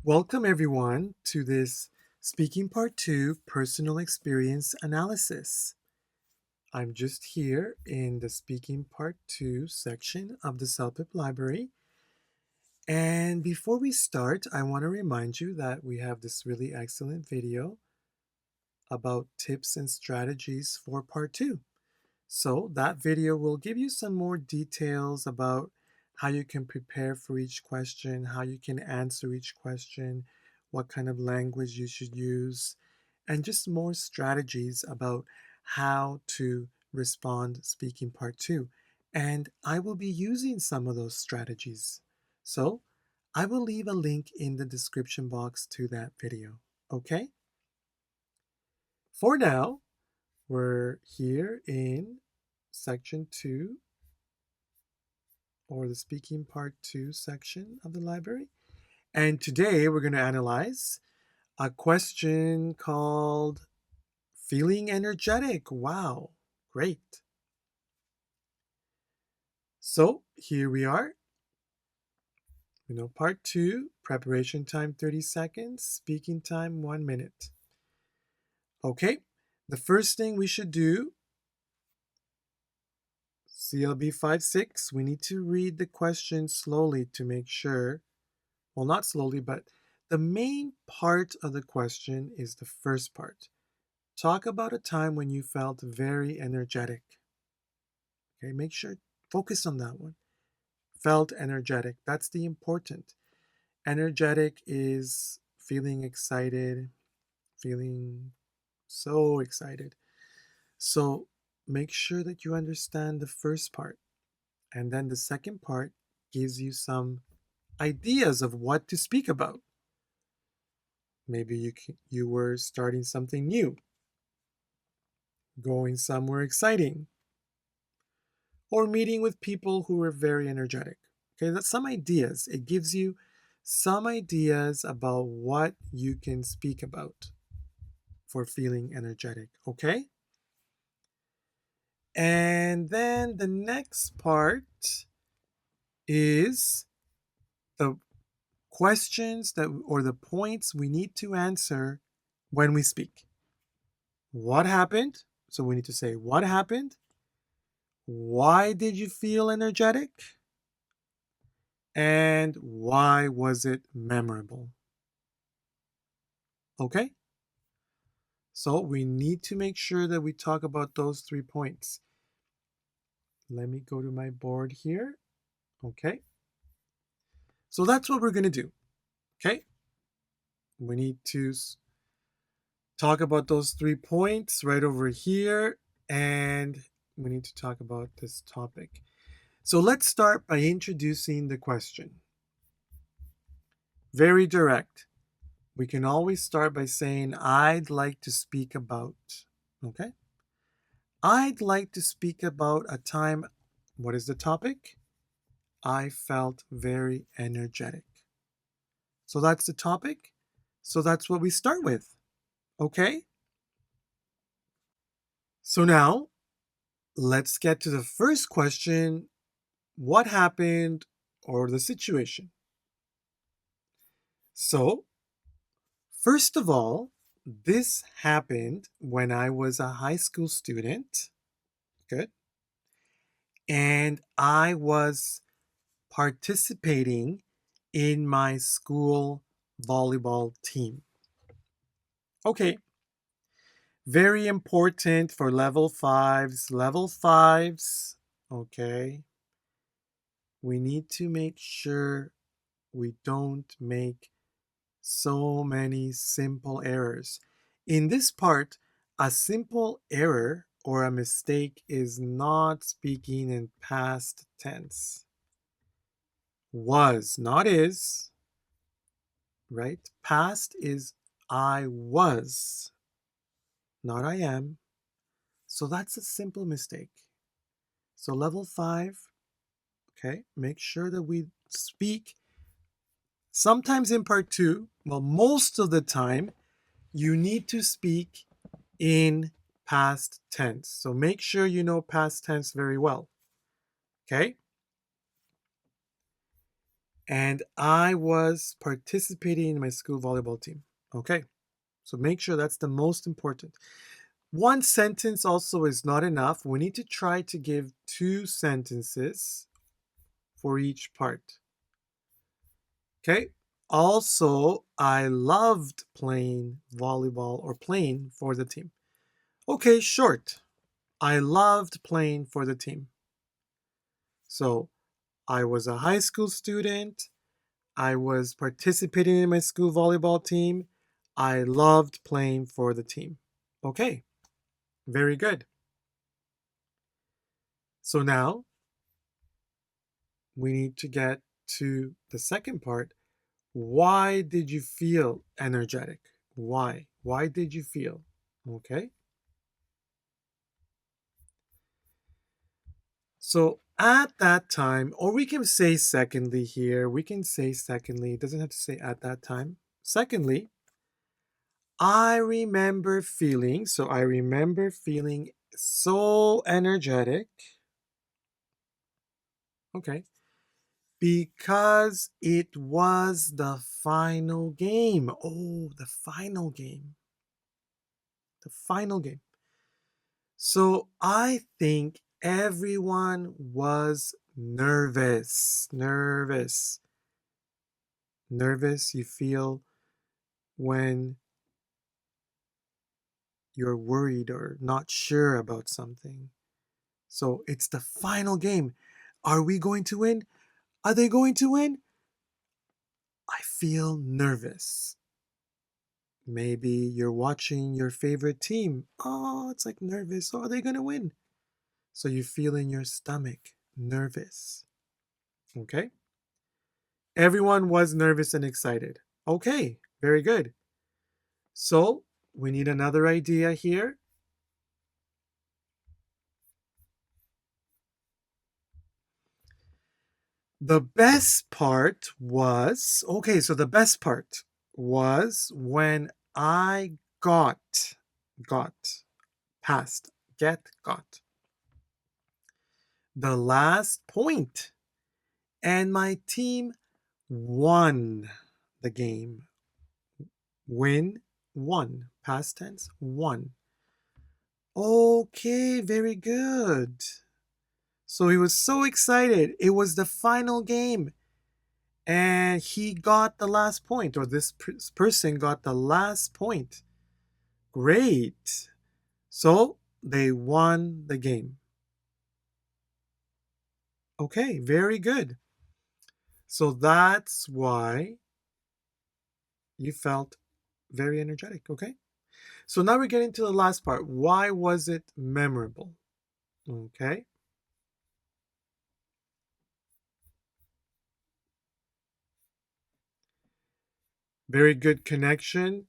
Welcome everyone to this Speaking Part 2 Personal Experience Analysis. I'm just here in the Speaking Part 2 section of the CELPIP Library. And before we start, I want to remind you that we have this really excellent video about tips and strategies for Part 2. So that video will give you some more details about how you can prepare for each question, how you can answer each question, what kind of language you should use, and just more strategies about how to respond speaking part 2. And I will be using some of those strategies. So I will leave a link in the description box to that video. Okay? For now, we're here in section 2, or the speaking part 2 section of the library. And today we're going to analyze a question called feeling energetic. Wow, great. So here we are. Part 2, preparation time 30 seconds, speaking time 1 minute. Okay, the first thing we should do, CLB 5-6, we need to read the question slowly to make sure, well, not slowly, but the main part of the question is the first part. Talk about a time when you felt very energetic. Okay, make sure, focus on that one. Felt energetic, that's the important. Energetic is feeling excited, feeling so excited. So make sure that you understand the first part. And then the second part gives you some ideas of what to speak about. Maybe you were starting something new, going somewhere exciting, or meeting with people who are very energetic. Okay, that's some ideas. It gives you some ideas about what you can speak about for feeling energetic. Okay? And then the next part is the questions that or the points we need to answer when we speak. What happened? So we need to say what happened? Why did you feel energetic? And why was it memorable? Okay? So we need to make sure that we talk about those 3 points. Let me go to my board here. Okay? So that's what we're going to do. Okay? We need to talk about those 3 points right over here, and we need to talk about this topic. So let's start by introducing the question. Very direct. We can always start by saying, I'd like to speak about. Okay? I'd like to speak about a time. What is the topic? I felt very energetic. So that's the topic. So that's what we start with. Okay? So now let's get to the first question. What happened, or the situation? So, first of all, this happened when I was a high school student. Good. And I was participating in my school volleyball team. Okay. Very important for level 5s. Level 5s, okay. We need to make sure we don't make so many simple errors. In this part, a simple error or a mistake is not speaking in past tense. Was, not is, right? Past is I was, not I am. So that's a simple mistake. So level 5, okay, make sure that we speak. Sometimes in part 2, well, most of the time, you need to speak in past tense. So make sure you know past tense very well. Okay? and I was participating in my school volleyball team. Okay, so make sure that's the most important. One sentence also is not enough. We need to try to give 2 sentences for each part. Okay, also, I loved playing volleyball or playing for the team. Okay, short. I loved playing for the team. So, I was a high school student. I was participating in my school volleyball team. I loved playing for the team. Okay, very good. So now we need to get to the second part. Why did you feel energetic? Why? Why did you feel? Okay. So at that time, or we can say secondly here, we can say secondly, it doesn't have to say at that time. Secondly, I remember feeling so energetic. Okay. Because it was the final game. Oh, the final game. The final game. So I think everyone was nervous. Nervous. Nervous you feel when you're worried or not sure about something. So it's the final game. Are we going to win? Are they going to win? I feel nervous. Maybe you're watching your favorite team. Oh, it's like nervous. Oh, are they going to win? So you feel in your stomach nervous. Okay? Everyone was nervous and excited. Okay, very good. So we need another idea here. The best part was, okay, so the best part was when I got, past, got the last point and my team won the game. Win, won, past tense, won. Okay, very good. So he was so excited. It was the final game. And he got the last point, or this person got the last point. Great. So they won the game. Okay, very good. So that's why you felt very energetic. Okay. So now we're getting to the last part. Why was it memorable? Okay. Very good connection.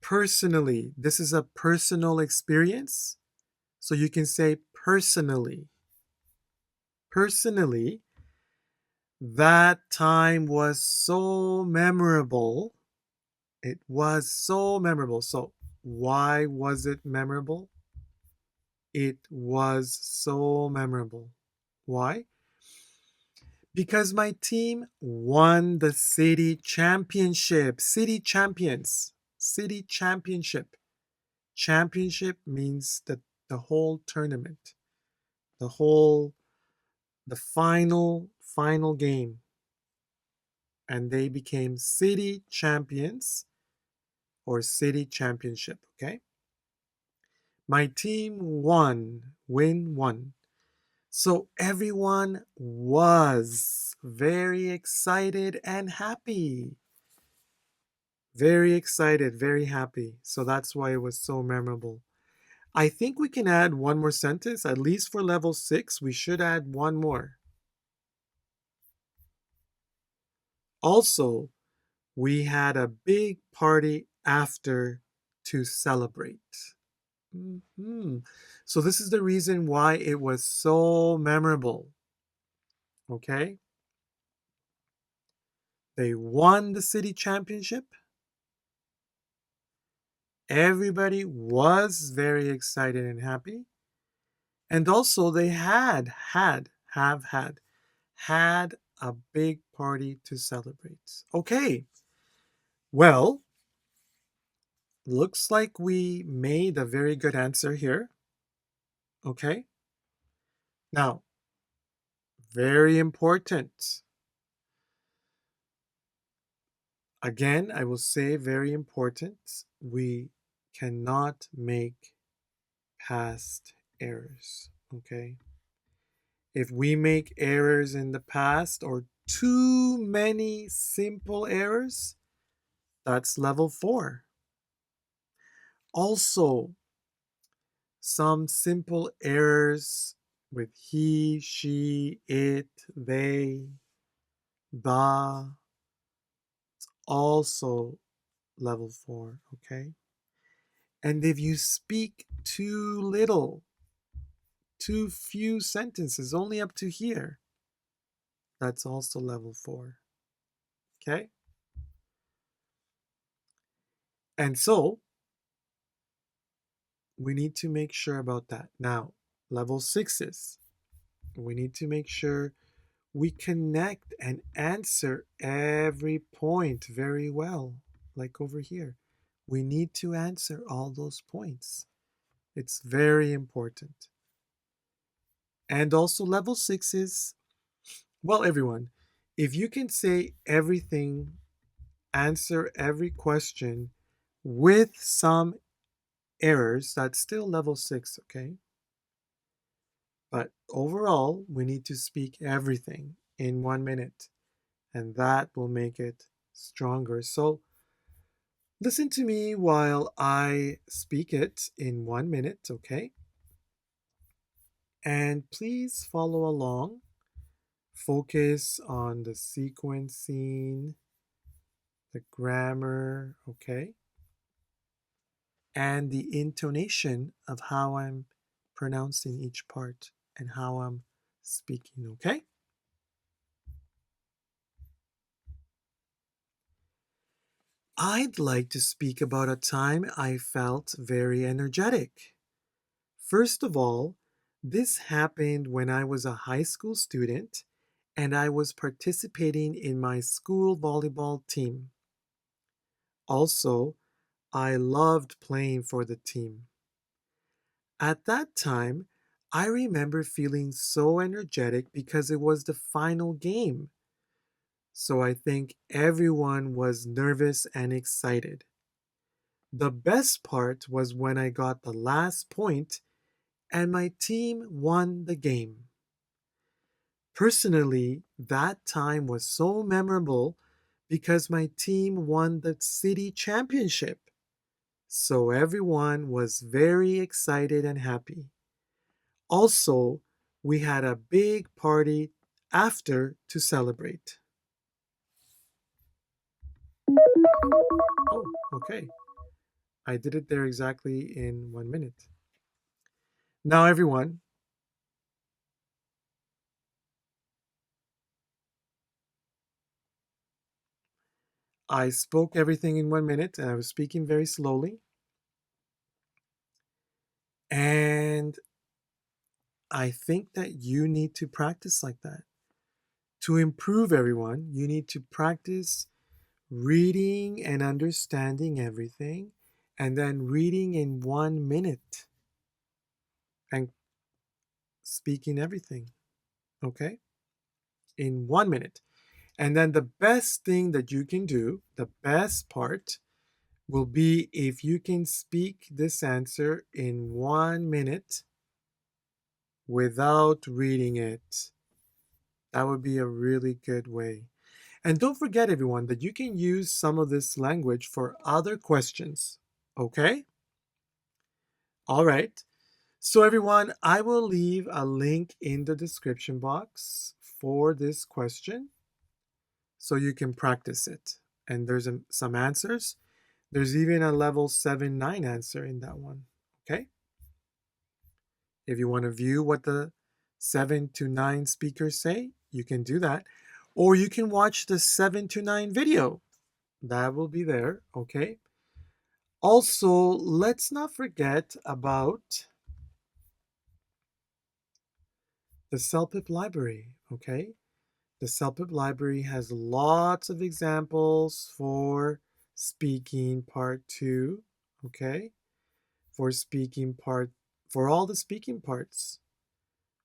Personally, this is a personal experience. So you can say personally. Personally, that time was so memorable. It was so memorable. So, why was it memorable? It was so memorable. Why? Because my team won the city championship. City champions. City championship. Championship means the whole tournament. The whole the final game, and they became city champions or city championship. Okay, my team won. So everyone was very excited and happy. Very excited, very happy. So that's why it was so memorable. I think we can add one more sentence, at least for level 6. We should add one more. Also, we had a big party after to celebrate. So, this is the reason why it was so memorable. Okay? They won the city championship. Everybody was very excited and happy. And also, they had a big party to celebrate. Okay, well, looks like we made a very good answer here. Okay, now, very important. Again, I will say very important. We cannot make past errors. Okay, if we make errors in the past or too many simple errors, that's level 4. Also, some simple errors with he, she, it, they, the, also level 4, okay? And if you speak too little, too few sentences, only up to here, that's also level 4, okay? And so, we need to make sure about that. Now, level 6s, we need to make sure we connect and answer every point very well, like over here. We need to answer all those points. It's very important. And also, level 6s, well, everyone, if you can say everything, answer every question with some errors, that's still level 6, okay? But overall, we need to speak everything in 1 minute, and that will make it stronger. So listen to me while I speak it in 1 minute, okay? And please follow along. Focus on the sequencing, the grammar, okay? And the intonation of how I'm pronouncing each part and how I'm speaking, okay? I'd like to speak about a time I felt very energetic. First of all, this happened when I was a high school student and I was participating in my school volleyball team. Also, I loved playing for the team. At that time, I remember feeling so energetic because it was the final game. So I think everyone was nervous and excited. The best part was when I got the last point and my team won the game. Personally, that time was so memorable because my team won the city championship. So everyone was very excited and happy. Also, we had a big party after to celebrate. Oh, okay. I did it there exactly in 1 minute. Now, everyone, I spoke everything in 1 minute and I was speaking very slowly. And I think that you need to practice like that. To improve, everyone, you need to practice reading and understanding everything, and then reading in 1 minute and speaking everything, okay? In 1 minute. And then the best thing that you can do, the best part, will be if you can speak this answer in 1 minute without reading it. That would be a really good way. And don't forget, everyone, that you can use some of this language for other questions. Okay? All right. So, everyone, I will leave a link in the description box for this question so you can practice it. And there's some answers. There's even a level 7-9 answer in that one. Okay? If you want to view what the 7 to 9 speakers say, you can do that. Or you can watch the 7 to 9 video. That will be there, okay? Also, let's not forget about the CELPIP Library, okay? The CELPIP library has lots of examples for speaking part 2, okay? For all the speaking parts,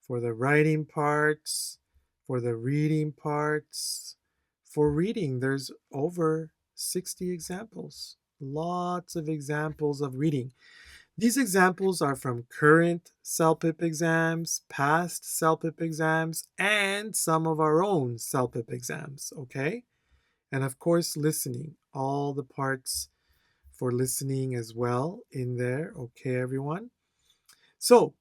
for the writing parts, for the reading parts. For reading, there's over 60 examples. Lots of examples of reading. These examples are from current CELPIP exams, past CELPIP exams, and some of our own CELPIP exams, okay? And of course, listening, all the parts for listening as well in there, okay, everyone? So,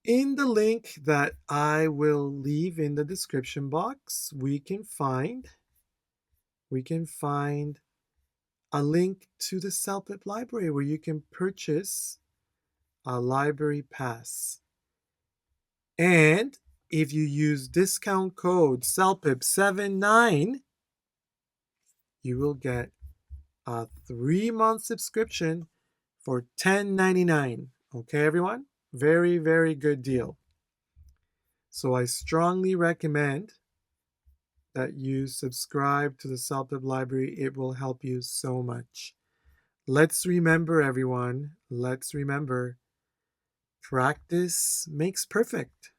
in the link that I will leave in the description box, we can find a link to the CELPIP library where you can purchase a library pass. And if you use discount code CELPIP79, you will get a 3-month subscription for $10.99. Okay, everyone? Very, very good deal. So I strongly recommend that you subscribe to the CELPIP library. It will help you so much. Let's remember, everyone, practice makes perfect.